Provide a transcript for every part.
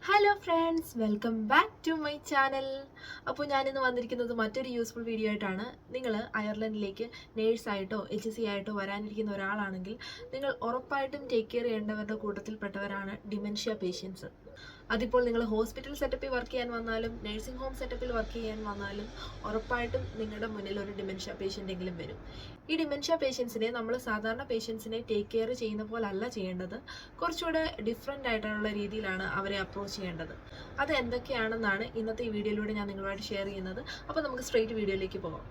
Hello friends, welcome back to my channel. അപ്പോൾ ഞാനിന്ന് വന്നിരിക്കുന്നത് മറ്റൊരു യൂസ്ഫുൾ വീഡിയോ ആയിട്ടാണ്. നിങ്ങൾ അയർലൻഡിലേക്ക് നേഴ്സായിട്ടോ HC ആയിട്ടോ വരാനിരിക്കുന്ന ഒരാളാണെങ്കിൽ നിങ്ങൾ ഉറപ്പായിട്ടും ടേക്ക് കെയർ ചെയ്യേണ്ടവരുടെ കൂട്ടത്തിൽപ്പെട്ടവരാണ് ഡിമെൻഷ്യ പേഷ്യൻസ്. അതിപ്പോൾ നിങ്ങൾ ഹോസ്പിറ്റൽ സെറ്റപ്പിൽ വർക്ക് ചെയ്യാൻ വന്നാലും നഴ്സിംഗ് ഹോം സെറ്റപ്പിൽ വർക്ക് ചെയ്യാൻ വന്നാലും ഉറപ്പായിട്ടും നിങ്ങളുടെ മുന്നിൽ ഒരു ഡിമെൻഷ്യ പേഷ്യൻ്റ് എങ്കിലും വരും. ഈ ഡിമെൻഷ്യ പേഷ്യൻസിനെ നമ്മൾ സാധാരണ പേഷ്യൻസിനെ ടേക്ക് കെയർ ചെയ്യുന്ന പോലെ അല്ല ചെയ്യേണ്ടത്. കുറച്ചുകൂടെ ഡിഫറെൻ്റ് ആയിട്ടുള്ള രീതിയിലാണ് അവരെ അപ്രോച്ച് ചെയ്യേണ്ടത്. അത് എന്തൊക്കെയാണെന്നാണ് ഇന്നത്തെ ഈ വീഡിയോയിലൂടെ ഞാൻ നിങ്ങളുമായിട്ട് ഷെയർ ചെയ്യുന്നത്. അപ്പോൾ നമുക്ക് സ്ട്രെയിറ്റ് വീഡിയോയിലേക്ക് പോകാം.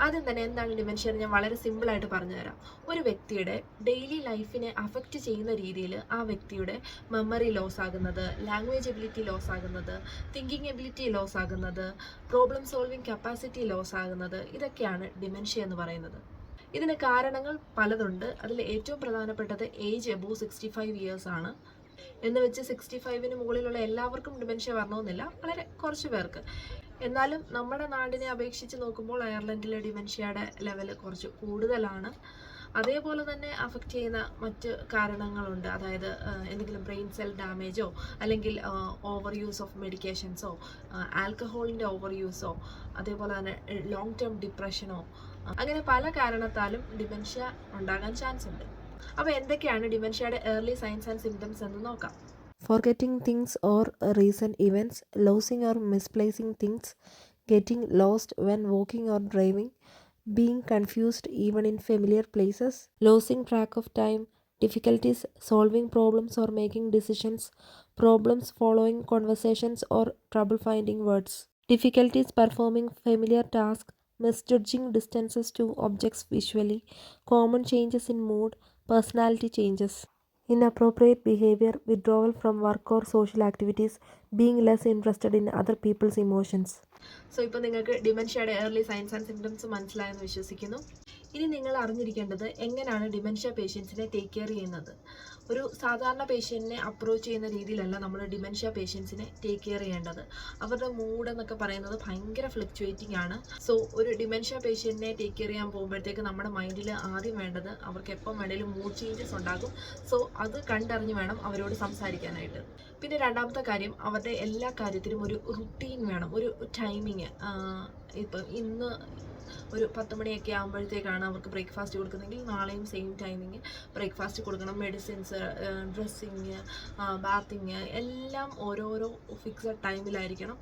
ആദ്യം തന്നെ എന്താണ് ഡിമെൻഷ്യ എന്ന് ഞാൻ വളരെ സിമ്പിളായിട്ട് പറഞ്ഞുതരാം. ഒരു വ്യക്തിയുടെ ഡെയിലി ലൈഫിനെ അഫക്റ്റ് ചെയ്യുന്ന രീതിയിൽ ആ വ്യക്തിയുടെ മെമ്മറി ലോസ് ആകുന്നത്, ലാംഗ്വേജ് എബിലിറ്റി ലോസ് ആകുന്നത്, തിങ്കിങ് എബിലിറ്റി ലോസ് ആകുന്നത്, പ്രോബ്ലം സോൾവിങ് കപ്പാസിറ്റി ലോസ് ആകുന്നത്, ഇതൊക്കെയാണ് ഡിമെൻഷ്യ എന്ന് പറയുന്നത്. ഇതിന് കാരണങ്ങൾ പലതുണ്ട്. അതിൽ ഏറ്റവും പ്രധാനപ്പെട്ടത് ഏജ് എബോവ് 65 ഇയേഴ്സ് ആണ്. എന്ന് വെച്ച് 65-ന് മുകളിലുള്ള എല്ലാവർക്കും ഡിമെൻഷ്യ വരണമെന്നില്ല, വളരെ കുറച്ച് പേർക്ക്. എന്നാലും നമ്മുടെ നാടിനെ അപേക്ഷിച്ച് നോക്കുമ്പോൾ അയർലൻഡിലെ ഡിമെൻഷ്യയുടെ ലെവൽ കുറച്ച് കൂടുതലാണ്. അതേപോലെ തന്നെ അഫക്റ്റ് ചെയ്യുന്ന മറ്റ് കാരണങ്ങളുണ്ട്. അതായത് എന്തെങ്കിലും ബ്രെയിൻ സെൽ ഡാമേജോ അല്ലെങ്കിൽ ഓവർ യൂസ് ഓഫ് മെഡിക്കേഷൻസോ, ആൽക്കഹോളിൻ്റെ ഓവർ യൂസോ, അതേപോലെ തന്നെ ലോങ് ടേം ഡിപ്രഷനോ, അങ്ങനെ പല കാരണത്താലും ഡിമെൻഷ്യ ഉണ്ടാകാൻ ചാൻസ് ഉണ്ട്. അപ്പോൾ എന്തൊക്കെയാണ് ഡിമെൻഷ്യയുടെ ഏർലി സൈൻസ് ആൻഡ് സിംറ്റംസ് എന്ന് നോക്കാം. Forgetting things or recent events, losing or misplacing things, getting lost when walking or driving, being confused even in familiar places, losing track of time, difficulties solving problems or making decisions, problems following conversations or trouble finding words, difficulties performing familiar tasks, misjudging distances to objects visually, common changes in mood, personality changes, inappropriate behavior, withdrawal from work or social activities, being less interested in other people's emotions. So ഇപ്പോൾ നിങ്ങൾക്ക് ഡിമെൻഷ്യയുടെ early signs and symptoms മനസ്സിലായെന്ന് വിശ്വസിക്കുന്നു. ഇനി നിങ്ങൾ അറിഞ്ഞിരിക്കേണ്ടത് എങ്ങനെയാണ് dementia പേഷ്യൻസിനെ take care ചെയ്യുന്നത്. ഒരു സാധാരണ പേഷ്യൻറ്റിനെ അപ്രോച്ച് ചെയ്യുന്ന രീതിയിലല്ല നമ്മൾ ഡിമെൻഷ്യ പേഷ്യൻസിനെ ടേക്ക് കെയർ ചെയ്യേണ്ടത്. അവരുടെ മൂഡ് എന്നൊക്കെ പറയുന്നത് ഭയങ്കര ഫ്ലക്ച്വേറ്റിംഗ് ആണ്. സോ ഒരു ഡിമെൻഷ്യ പേഷ്യൻറ്റിനെ ടേക്ക് കെയർ ചെയ്യാൻ പോകുമ്പോഴത്തേക്ക് നമ്മുടെ മൈൻഡിൽ ആദ്യം വേണ്ടത് അവർക്ക് എപ്പം വേണേലും മൂഡ് ചേഞ്ചസ് ഉണ്ടാകും. സോ അത് കണ്ടറിഞ്ഞ് വേണം അവരോട് സംസാരിക്കാനായിട്ട്. പിന്നെ രണ്ടാമത്തെ കാര്യം, അവരുടെ എല്ലാ കാര്യത്തിലും ഒരു റുട്ടീൻ വേണം, ഒരു ടൈമിങ്. ഇപ്പം ഇന്ന് ഒരു 10 മണിയൊക്കെ ആകുമ്പോഴത്തേക്കാണ് അവർക്ക് ബ്രേക്ക്ഫാസ്റ്റ് കൊടുക്കുന്നതെങ്കിൽ നാളെയും സെയിം ടൈമിങ് ബ്രേക്ക്ഫാസ്റ്റ് കൊടുക്കണം. മെഡിസിൻസ്, ഡ്രസ്സിങ്, ബാത്തിങ് എല്ലാം ഓരോരോ ഫിക്സഡ് ടൈമിലായിരിക്കണം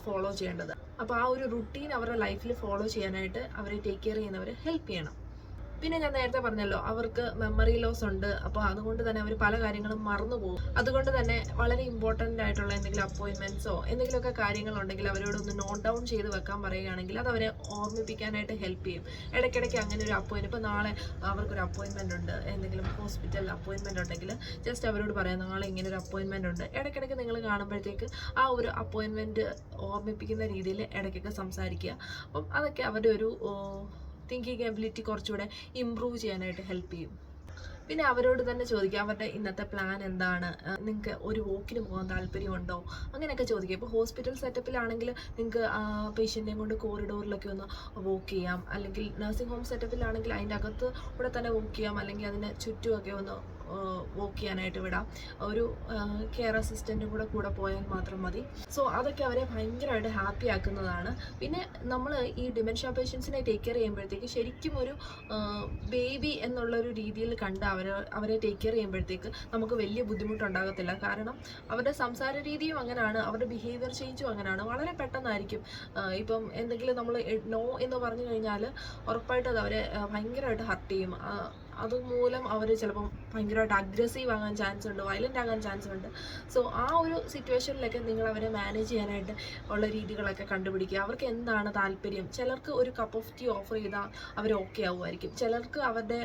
ഫോളോ ചെയ്യേണ്ടത്. അപ്പോൾ ആ ഒരു റുട്ടീൻ അവരുടെ ലൈഫിൽ ഫോളോ ചെയ്യാനായിട്ട് അവരെ ടേക്ക് കെയർ ചെയ്യുന്നവർ ഹെൽപ്പ് ചെയ്യണം. പിന്നെ ഞാൻ നേരത്തെ പറഞ്ഞല്ലോ, അവർക്ക് മെമ്മറി ലോസ് ഉണ്ട്. അപ്പോൾ അതുകൊണ്ട് തന്നെ അവർ പല കാര്യങ്ങളും മറന്നു പോകും. അതുകൊണ്ട് തന്നെ വളരെ ഇമ്പോർട്ടൻ്റ് ആയിട്ടുള്ള എന്തെങ്കിലും അപ്പോയിൻമെൻറ്റ്സോ എന്തെങ്കിലുമൊക്കെ കാര്യങ്ങളുണ്ടെങ്കിൽ അവരോടൊന്ന് നോട്ട് ഡൗൺ ചെയ്ത് വെക്കാൻ പറയുകയാണെങ്കിൽ അത് അവരെ ഓർമ്മിപ്പിക്കാനായിട്ട് ഹെൽപ്പ് ചെയ്യും. ഇടയ്ക്കിടയ്ക്ക് അങ്ങനെ ഒരു അപ്പോയിൻമെൻറ്റ്, ഇപ്പോൾ നാളെ അവർക്കൊരു അപ്പോയിൻമെൻറ്റ് ഉണ്ട്, എന്തെങ്കിലും ഹോസ്പിറ്റൽ അപ്പോയിൻമെൻറ്റ് ഉണ്ടെങ്കിൽ ജസ്റ്റ് അവരോട് പറയാം നാളെ ഇങ്ങനെ ഒരു അപ്പോയിൻമെൻറ്റ് ഉണ്ട്. ഇടയ്ക്കിടയ്ക്ക് നിങ്ങൾ കാണുമ്പോഴത്തേക്ക് ആ ഒരു അപ്പോയിൻമെൻറ്റ് ഓർമ്മിപ്പിക്കുന്ന രീതിയിൽ ഇടയ്ക്കൊക്കെ സംസാരിക്കുക. അപ്പം അതൊക്കെ അവരുടെ ഒരു തിങ്കിങ് എബിലിറ്റി കുറച്ചുകൂടെ ഇമ്പ്രൂവ് ചെയ്യാനായിട്ട് ഹെൽപ്പ് ചെയ്യും. പിന്നെ അവരോട് തന്നെ ചോദിക്കുക അവരുടെ ഇന്നത്തെ പ്ലാൻ എന്താണ്, നിങ്ങൾക്ക് ഒരു വോക്കിന് പോകാൻ താല്പര്യമുണ്ടോ, അങ്ങനെയൊക്കെ ചോദിക്കുക. ഇപ്പോൾ ഹോസ്പിറ്റൽ സെറ്റപ്പിലാണെങ്കിൽ നിങ്ങൾക്ക് പേഷ്യൻറ്റിനെയും കൊണ്ട് കോറിഡോറിലൊക്കെ ഒന്ന് വോക്ക് ചെയ്യാം. അല്ലെങ്കിൽ നഴ്സിംഗ് ഹോം സെറ്റപ്പിലാണെങ്കിൽ അതിൻ്റെ അകത്ത് കൂടെ തന്നെ വോക്ക് ചെയ്യാം. അല്ലെങ്കിൽ അതിന് ചുറ്റുമൊക്കെ ഒന്ന് വോക്ക് ചെയ്യാനായിട്ട് വിടാം. ഒരു കെയർ അസിസ്റ്റൻറ്റും കൂടെ പോയാൽ മാത്രം മതി. സോ അതൊക്കെ അവരെ ഭയങ്കരമായിട്ട് ഹാപ്പി ആക്കുന്നതാണ്. പിന്നെ നമ്മൾ ഈ ഡിമെൻഷ്യ പേഷ്യൻസിനെ ടേക്ക് കെയർ ചെയ്യുമ്പോഴത്തേക്ക് ശരിക്കും ഒരു ബേബി എന്നുള്ളൊരു രീതിയിൽ കണ്ട് അവരെ ടേക്ക് കെയർ ചെയ്യുമ്പോഴത്തേക്ക് നമുക്ക് വലിയ ബുദ്ധിമുട്ടുണ്ടാകത്തില്ല. കാരണം അവരുടെ സംസാര രീതിയും അങ്ങനെയാണ്, അവരുടെ ബിഹേവിയർ ചേഞ്ചും അങ്ങനെയാണ്. വളരെ പെട്ടെന്നായിരിക്കും. ഇപ്പം എന്തെങ്കിലും നമ്മൾ നോ എന്ന് പറഞ്ഞു കഴിഞ്ഞാൽ ഉറപ്പായിട്ടും അത് അവരെ ഭയങ്കരമായിട്ട് ഹർട്ട് ചെയ്യും. അതുമൂലം അവർ ചിലപ്പം ഭയങ്കരമായിട്ട് അഗ്രസീവ് ആകാൻ ചാൻസ് ഉണ്ട്, വയലൻ്റ് ആകാൻ ചാൻസ് ഉണ്ട്. സോ ആ ഒരു സിറ്റുവേഷനിലൊക്കെ നിങ്ങൾ അവരെ മാനേജ് ചെയ്യാനായിട്ട് ഉള്ള രീതികളൊക്കെ കണ്ടുപിടിക്കുക. അവർക്ക് എന്താണ് താല്പര്യം. ചിലർക്ക് ഒരു കപ്പ് ഓഫ് ടീ ഓഫർ ചെയ്താൽ അവർ ഓക്കെ ആവുമായിരിക്കും. ചിലർക്ക് അവരുടെ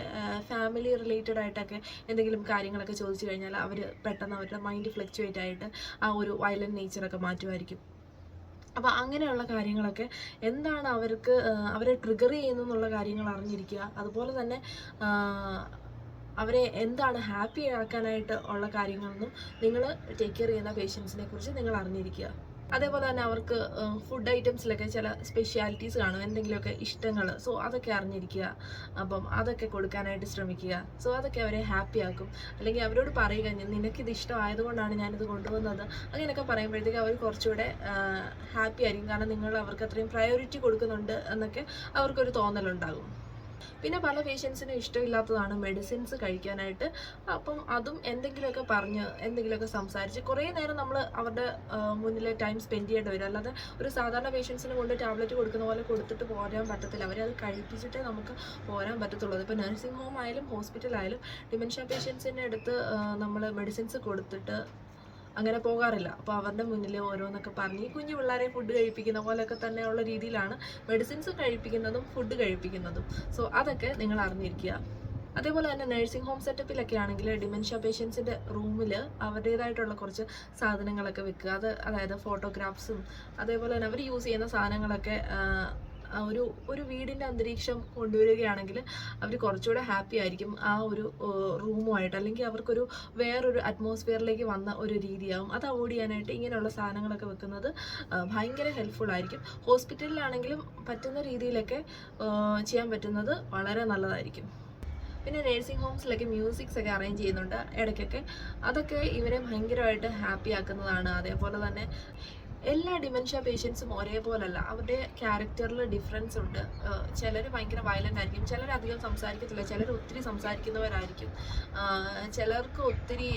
ഫാമിലി റിലേറ്റഡ് ആയിട്ടൊക്കെ എന്തെങ്കിലും കാര്യങ്ങളൊക്കെ ചോദിച്ചു കഴിഞ്ഞാൽ അവർ പെട്ടെന്ന് അവരുടെ മൈൻഡ് ഫ്ലക്ച്വേറ്റ് ആയിട്ട് ആ ഒരു വയലൻ്റ് നേച്ചറൊക്കെ മാറ്റുമായിരിക്കും. അപ്പോൾ അങ്ങനെയുള്ള കാര്യങ്ങളൊക്കെ എന്താണ് അവർക്ക് അവരെ ട്രിഗർ ചെയ്യുന്നു എന്നുള്ള കാര്യങ്ങൾ അറിഞ്ഞിരിക്കുക. അതുപോലെ തന്നെ അവരെ എന്താണ് ഹാപ്പി ആക്കാനായിട്ട് ഉള്ള കാര്യങ്ങളെന്നും നിങ്ങൾ ടേക്ക് കെയർ ചെയ്യുന്ന പേഷ്യൻസിനെ കുറിച്ച് നിങ്ങൾ അറിഞ്ഞിരിക്കുക. അതേപോലെ തന്നെ അവർക്ക് ഫുഡ് ഐറ്റംസിലൊക്കെ ചില സ്പെഷ്യാലിറ്റീസ് കാണും, എന്തെങ്കിലുമൊക്കെ ഇഷ്ടങ്ങൾ. സോ അതൊക്കെ അറിഞ്ഞിരിക്കുക, അപ്പം അതൊക്കെ കൊടുക്കാനായിട്ട് ശ്രമിക്കുക. സോ അതൊക്കെ അവരെ ഹാപ്പി ആക്കും. അല്ലെങ്കിൽ അവരോട് പറയുക, നിനക്കിത് ഇഷ്ടമായതുകൊണ്ടാണ് ഞാനിത് കൊണ്ടുവന്നത്, അങ്ങനെയൊക്കെ പറയുമ്പോഴത്തേക്ക് അവർ കുറച്ചുകൂടെ ഹാപ്പി ആയിരിക്കും. കാരണം നിങ്ങൾ അവർക്ക് അത്രയും പ്രയോറിറ്റി കൊടുക്കുന്നുണ്ട് എന്നൊക്കെ അവർക്കൊരു തോന്നലുണ്ടാകും. പിന്നെ പല പേഷ്യൻസിനും ഇഷ്ടമില്ലാത്തതാണ് മെഡിസിൻസ് കഴിക്കാനായിട്ട്. അപ്പം അതും എന്തെങ്കിലുമൊക്കെ പറഞ്ഞ് എന്തെങ്കിലുമൊക്കെ സംസാരിച്ച് കുറേ നേരം നമ്മൾ അവരുടെ മുന്നിൽ ടൈം സ്പെൻഡ് ചെയ്യേണ്ടി വരും. അല്ലാതെ ഒരു സാധാരണ പേഷ്യൻസിന് കൊണ്ട് ടാബ്ലറ്റ് കൊടുക്കുന്ന പോലെ കൊടുത്തിട്ട് പോരാൻ പറ്റത്തില്ല. അവരെ അത് കഴിപ്പിച്ചിട്ടേ നമുക്ക് പോരാൻ പറ്റത്തുള്ളൂ. ഇപ്പോൾ നഴ്സിംഗ് ഹോം ആയാലും ഹോസ്പിറ്റലായാലും ഡിമെൻഷ്യ പേഷ്യൻസിൻ്റെ അടുത്ത് നമ്മൾ മെഡിസിൻസ് കൊടുത്തിട്ട് അങ്ങനെ പോകാറില്ല. അപ്പോൾ അവരുടെ മുന്നിൽ ഓരോന്നൊക്കെ പറഞ്ഞ് കുഞ്ഞു പിള്ളേരെ ഫുഡ് കഴിപ്പിക്കുന്ന പോലെയൊക്കെ തന്നെയുള്ള രീതിയിലാണ് മെഡിസിൻസ് കഴിപ്പിക്കുന്നതും ഫുഡ് കഴിപ്പിക്കുന്നതും. സോ അതൊക്കെ നിങ്ങൾ അറിഞ്ഞിരിക്കുക. അതേപോലെ തന്നെ നഴ്സിംഗ് ഹോം സെറ്റപ്പിലൊക്കെ ആണെങ്കിൽ ഡിമെൻഷ്യ പേഷ്യൻസിൻ്റെ റൂമിൽ അവരുടേതായിട്ടുള്ള കുറച്ച് സാധനങ്ങളൊക്കെ വെക്കുക. അതായത് ഫോട്ടോഗ്രാഫ്സും അതേപോലെ തന്നെ അവർ യൂസ് ചെയ്യുന്ന സാധനങ്ങളൊക്കെ ഒരു വീടിൻ്റെ അന്തരീക്ഷം കൊണ്ടുവരികയാണെങ്കിൽ അവർ കുറച്ചുകൂടെ ഹാപ്പി ആയിരിക്കും ആ ഒരു റൂമുമായിട്ട്. അല്ലെങ്കിൽ അവർക്കൊരു വേറൊരു അറ്റ്മോസ്ഫിയറിലേക്ക് വന്ന ഒരു രീതിയാവും. അത് അവോയ്ഡ് ചെയ്യാനായിട്ട് ഇങ്ങനെയുള്ള സാധനങ്ങളൊക്കെ വെക്കുന്നത് ഭയങ്കര ഹെൽപ്ഫുൾ ആയിരിക്കും. ഹോസ്പിറ്റലിലാണെങ്കിലും പറ്റുന്ന രീതിയിലൊക്കെ ചെയ്യാൻ പറ്റുന്നത് വളരെ നല്ലതായിരിക്കും. പിന്നെ നഴ്സിംഗ് ഹോംസിലൊക്കെ മ്യൂസിക്സ് ഒക്കെ അറേഞ്ച് ചെയ്യുന്നുണ്ട് ഇടയ്ക്കൊക്കെ. അതൊക്കെ ഇവരെ ഭയങ്കരമായിട്ട് ഹാപ്പി ആക്കുന്നതാണ്. അതേപോലെ തന്നെ എല്ലാ ഡിമെൻഷ്യ പേഷ്യൻസും ഒരേപോലല്ല, അവരുടെ ക്യാരക്ടറിൽ ഡിഫറൻസ് ഉണ്ട്. ചിലർ ഭയങ്കര വയലൻ്റ് ആയിരിക്കും, ചിലർ അധികം സംസാരിക്കത്തില്ല, ചിലർ ഒത്തിരി സംസാരിക്കുന്നവരായിരിക്കും, ചിലർക്ക് ഒത്തിരി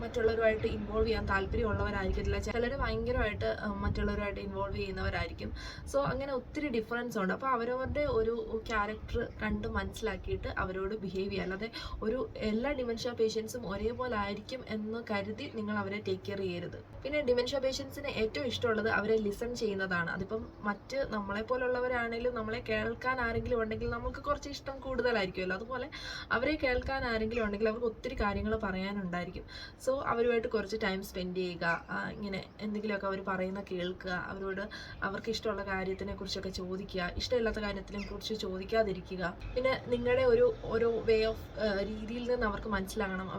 മറ്റുള്ളവരുമായിട്ട് ഇൻവോൾവ് ചെയ്യാൻ താല്പര്യമുള്ളവരായിരിക്കത്തില്ല, ചിലർ ഭയങ്കരമായിട്ട് മറ്റുള്ളവരുമായിട്ട് ഇൻവോൾവ് ചെയ്യുന്നവരായിരിക്കും. സോ അങ്ങനെ ഒത്തിരി ഡിഫറൻസ് ഉണ്ട്. അപ്പോൾ അവരവരുടെ ഒരു ക്യാരക്ടർ കണ്ട് മനസ്സിലാക്കിയിട്ട് അവരോട് ബിഹേവ് ചെയ്യുക. അല്ലാതെ എല്ലാ ഡിമെൻഷ്യ പേഷ്യൻസും ഒരേപോലെ ആയിരിക്കും എന്ന് കരുതി നിങ്ങൾ അവരെ ടേക്ക് കെയർ ചെയ്യരുത്. പിന്നെ ഡിമെൻഷ്യ പേഷ്യൻസിന് ഏറ്റവും ഇഷ്ടമുള്ളത് അവരെ ലിസൺ ചെയ്യുന്നതാണ്. അതിപ്പം മറ്റ് നമ്മളെപ്പോലുള്ളവരാണെങ്കിലും നമ്മളെ കേൾക്കാൻ ആരെങ്കിലും ഉണ്ടെങ്കിൽ നമുക്ക് കുറച്ച് ഇഷ്ടം കൂടുതലായിരിക്കുമല്ലോ. അതുപോലെ അവരെ കേൾക്കാൻ ആരെങ്കിലും ഉണ്ടെങ്കിൽ അവർക്ക് ഒത്തിരി കാര്യങ്ങൾ പറയാനുണ്ടായിരിക്കും. സോ അവരുമായിട്ട് കുറച്ച് ടൈം സ്പെൻഡ് ചെയ്യുക, ഇങ്ങനെ എന്തെങ്കിലുമൊക്കെ അവർ പറയുന്ന കേൾക്കുക, അവർക്ക് ഇഷ്ടമുള്ള കാര്യത്തിനെ കുറിച്ചൊക്കെ ചോദിക്കുക, ഇഷ്ടമില്ലാത്ത കാര്യത്തിനെ കുറിച്ച് ചോദിക്കാതിരിക്കുക. പിന്നെ നിങ്ങളുടെ ഒരു വേ ഓഫ് രീതിയിൽ നിന്ന് അവർക്ക് മനസ്സിലാകണം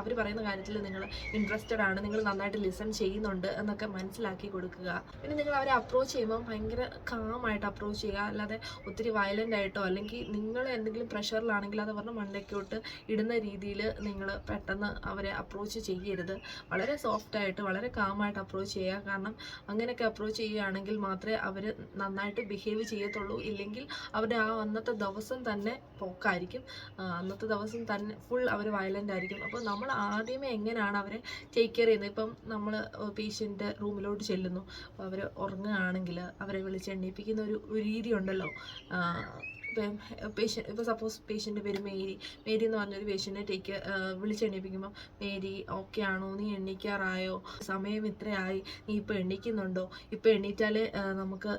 അവർ പറയുന്ന കാര്യത്തിൽ നിങ്ങൾ ഇൻട്രസ്റ്റഡ് ആണ്, നിങ്ങൾ നന്നായിട്ട് ലിസൺ ചെയ്യുന്നുണ്ട് എന്നൊക്കെ മനസ്സിലാക്കി കൊടുക്കുക. പിന്നെ നിങ്ങൾ അവരെ അപ്രോച്ച് ചെയ്യുമ്പോൾ ഭയങ്കര കാമായിട്ട് അപ്രോച്ച് ചെയ്യുക. അല്ലാതെ ഒത്തിരി വയലൻ്റ് ആയിട്ടോ അല്ലെങ്കിൽ നിങ്ങൾ എന്തെങ്കിലും പ്രഷറിലാണെങ്കിൽ അത് അവരുടെ മണ്ടയ്ക്കോട്ട് ഇടുന്ന രീതിയിൽ നിങ്ങൾ പെട്ടെന്ന് അവരെ അപ്രോച്ച് ചെയ്യരുത്. വളരെ സോഫ്റ്റായിട്ട് വളരെ കാമായിട്ട് അപ്രോച്ച് ചെയ്യുക. കാരണം അങ്ങനെയൊക്കെ അപ്രോച്ച് ചെയ്യുകയാണെങ്കിൽ മാത്രമേ അവർ നന്നായിട്ട് ബിഹേവ് ചെയ്യത്തുള്ളൂ. ഇല്ലെങ്കിൽ അവരുടെ അന്നത്തെ ദിവസം തന്നെ പോക്കായിരിക്കും, അന്നത്തെ ദിവസം തന്നെ ഫുൾ അവർ വയലൻ്റ് ആയിരിക്കും. അപ്പോൾ നമ്മൾ ആദ്യമേ എങ്ങനെയാണ് അവരെ ടേക്ക് കെയർ ചെയ്യുന്നത്, ഇപ്പം നമ്മൾ പേഷ്യൻ്റ് റൂമിലോട്ട് ചെല്ലുന്നു, അവർ ഉറങ്ങുകയാണെങ്കിൽ അവരെ വിളിച്ചെണ്ണീപ്പിക്കുന്ന ഒരു രീതി ഉണ്ടല്ലോ. ഇപ്പോൾ സപ്പോസ് പേഷ്യൻ്റെ പേര് മേരി എന്ന് പറഞ്ഞൊരു പേഷ്യൻറ്റിനെ വിളിച്ചെണ്ണീപ്പിക്കുമ്പോൾ, മേരി ഓക്കെ ആണോ, നീ എണ്ണീക്കാറായോ, സമയം ഇത്രയായി, നീ ഇപ്പോൾ എണ്ണീക്കുന്നുണ്ടോ, ഇപ്പോൾ എണ്ണീറ്റാലേ നമുക്ക്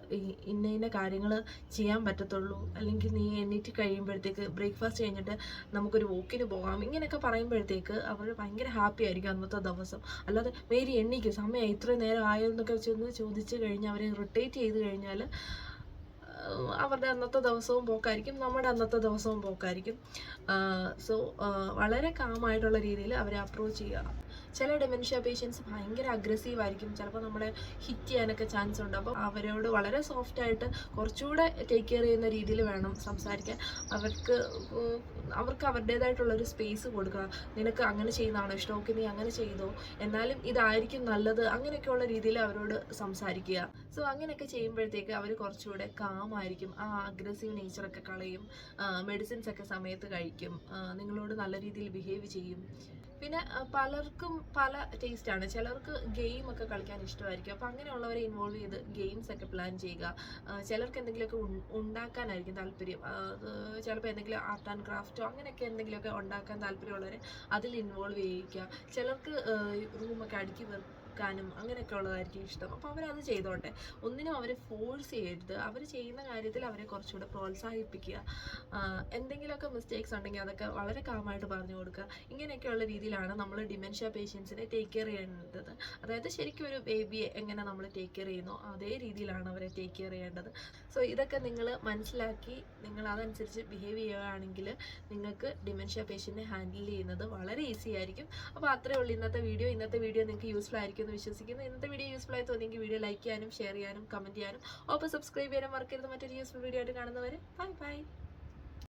ഇന്ന കാര്യങ്ങൾ ചെയ്യാൻ പറ്റത്തുള്ളൂ, അല്ലെങ്കിൽ നീ എണ്ണീറ്റ് കഴിയുമ്പോഴത്തേക്ക് ബ്രേക്ക്ഫാസ്റ്റ് കഴിഞ്ഞിട്ട് നമുക്കൊരു വോക്കിന് പോകാം, ഇങ്ങനെയൊക്കെ പറയുമ്പോഴത്തേക്ക് അവർ ഭയങ്കര ഹാപ്പി ആയിരിക്കും അന്നത്തെ ദിവസം. അല്ലാതെ മേരി എണ്ണീക്കും, സമയം ഇത്രയും നേരം ആയോ എന്നൊക്കെ ചോദിച്ചു കഴിഞ്ഞാൽ അവരെ ഇറിറ്റേറ്റ് ചെയ്ത് കഴിഞ്ഞാൽ അവരുടെ അന്നത്തെ ദിവസവും പോക്കായിരിക്കും, നമ്മുടെ അന്നത്തെ ദിവസവും പോക്കായിരിക്കും. സോ വളരെ കാമായിട്ടുള്ള രീതിയിൽ അവരെ അപ്രോച്ച് ചെയ്യുക. ചില ഡിമെൻഷ്യ പേഷ്യൻസ് ഭയങ്കര അഗ്രസീവ് ആയിരിക്കും, ചിലപ്പോൾ നമ്മളെ ഹിറ്റ് ചെയ്യാനൊക്കെ ചാൻസ് ഉണ്ട്. അപ്പോൾ അവരോട് വളരെ സോഫ്റ്റായിട്ട് കുറച്ചുകൂടെ ടേക്ക് കെയർ ചെയ്യുന്ന രീതിയിൽ വേണം സംസാരിക്കാൻ. അവർക്ക് അവരുടേതായിട്ടുള്ളൊരു സ്പേസ് കൊടുക്കുക. നിനക്ക് അങ്ങനെ ചെയ്യുന്നതാണോ ഇഷ്ടം, ഓക്കെ നീ അങ്ങനെ ചെയ്തോ, എന്നാലും ഇതായിരിക്കും നല്ലത്, അങ്ങനെയൊക്കെയുള്ള രീതിയിൽ അവരോട് സംസാരിക്കുക. സോ അങ്ങനെയൊക്കെ ചെയ്യുമ്പോഴത്തേക്ക് അവർ കുറച്ചുകൂടെ കാമായിരിക്കും, ആ അഗ്രസീവ് നേച്ചറൊക്കെ കളയും, മെഡിസിൻസ് ഒക്കെ സമയത്ത് കഴിക്കും, നിങ്ങളോട് നല്ല രീതിയിൽ ബിഹേവ് ചെയ്യും. പിന്നെ പലർക്കും പല ടേസ്റ്റാണ്. ചിലർക്ക് ഗെയിമൊക്കെ കളിക്കാൻ ഇഷ്ടമായിരിക്കും, അപ്പോൾ അങ്ങനെയുള്ളവരെ ഇൻവോൾവ് ചെയ്ത് ഗെയിംസ് ഒക്കെ പ്ലാൻ ചെയ്യുക. ചിലർക്ക് എന്തെങ്കിലുമൊക്കെ ഉണ്ടാക്കാനായിരിക്കും താല്പര്യം, ചിലപ്പോൾ എന്തെങ്കിലും ആർട്ട് ആൻഡ് ക്രാഫ്റ്റോ അങ്ങനെയൊക്കെ എന്തെങ്കിലുമൊക്കെ ഉണ്ടാക്കാൻ താല്പര്യമുള്ളവരെ അതിൽ ഇൻവോൾവ് ചെയ്യിക്കുക. ചിലർക്ക് റൂമൊക്കെ അടുക്കി വെക്കാനും അങ്ങനെയൊക്കെ ഉള്ളതായിരിക്കും ഇഷ്ടം, അപ്പോൾ അവരത് ചെയ്തോട്ടെ. ഒന്നിനും അവരെ ഫോഴ്സ് ചെയ്യരുത്. അവർ ചെയ്യുന്ന കാര്യത്തിൽ അവരെ കുറച്ചുകൂടെ പ്രോത്സാഹിപ്പിക്കുക. എന്തെങ്കിലുമൊക്കെ മിസ്റ്റേക്സ് ഉണ്ടെങ്കിൽ അതൊക്കെ വളരെ കാമായിട്ട് പറഞ്ഞു കൊടുക്കുക. ഇങ്ങനെയൊക്കെയുള്ള രീതിയിലാണ് നമ്മൾ ഡിമെൻഷ്യ പേഷ്യൻസിനെ ടേക്ക് കെയർ ചെയ്യേണ്ടത്. അതായത് ശരിക്കും ഒരു ബേബിയെ എങ്ങനെ നമ്മൾ ടേക്ക് കെയർ ചെയ്യുന്നു അതേ രീതിയിലാണ് അവരെ ടേക്ക് കെയർ ചെയ്യേണ്ടത്. സോ ഇതൊക്കെ നിങ്ങൾ മനസ്സിലാക്കി നിങ്ങൾ അതനുസരിച്ച് ബിഹേവ് ചെയ്യുകയാണെങ്കിൽ നിങ്ങൾക്ക് ഡിമെൻഷ്യ പേഷ്യൻറ്റിനെ ഹാൻഡിൽ ചെയ്യുന്നത് വളരെ ഈസി ആയിരിക്കും. അപ്പോൾ അത്രയേ ഉള്ളൂ ഇന്നത്തെ വീഡിയോ നിങ്ങൾക്ക് യൂസ്ഫുൾ ആയിരിക്കും എന്ന് വിശ്വസിക്കുന്നു. ഇന്നത്തെ വീഡിയോ യൂസ്ഫുൾ ആയി തോന്നിയെങ്കിൽ വീഡിയോ ലൈക്ക് ചെയ്യാനും ഷെയർ ചെയ്യാനും കമൻറ്റ് ചെയ്യാനും ഒപ്പം സബ്സ്ക്രൈബ് ചെയ്യാനും മറക്കരുത്. മറ്റൊരു യൂസ്ഫുൾ വീഡിയോ ആയിട്ട് കാണുന്നവരെ ബൈ ബൈ.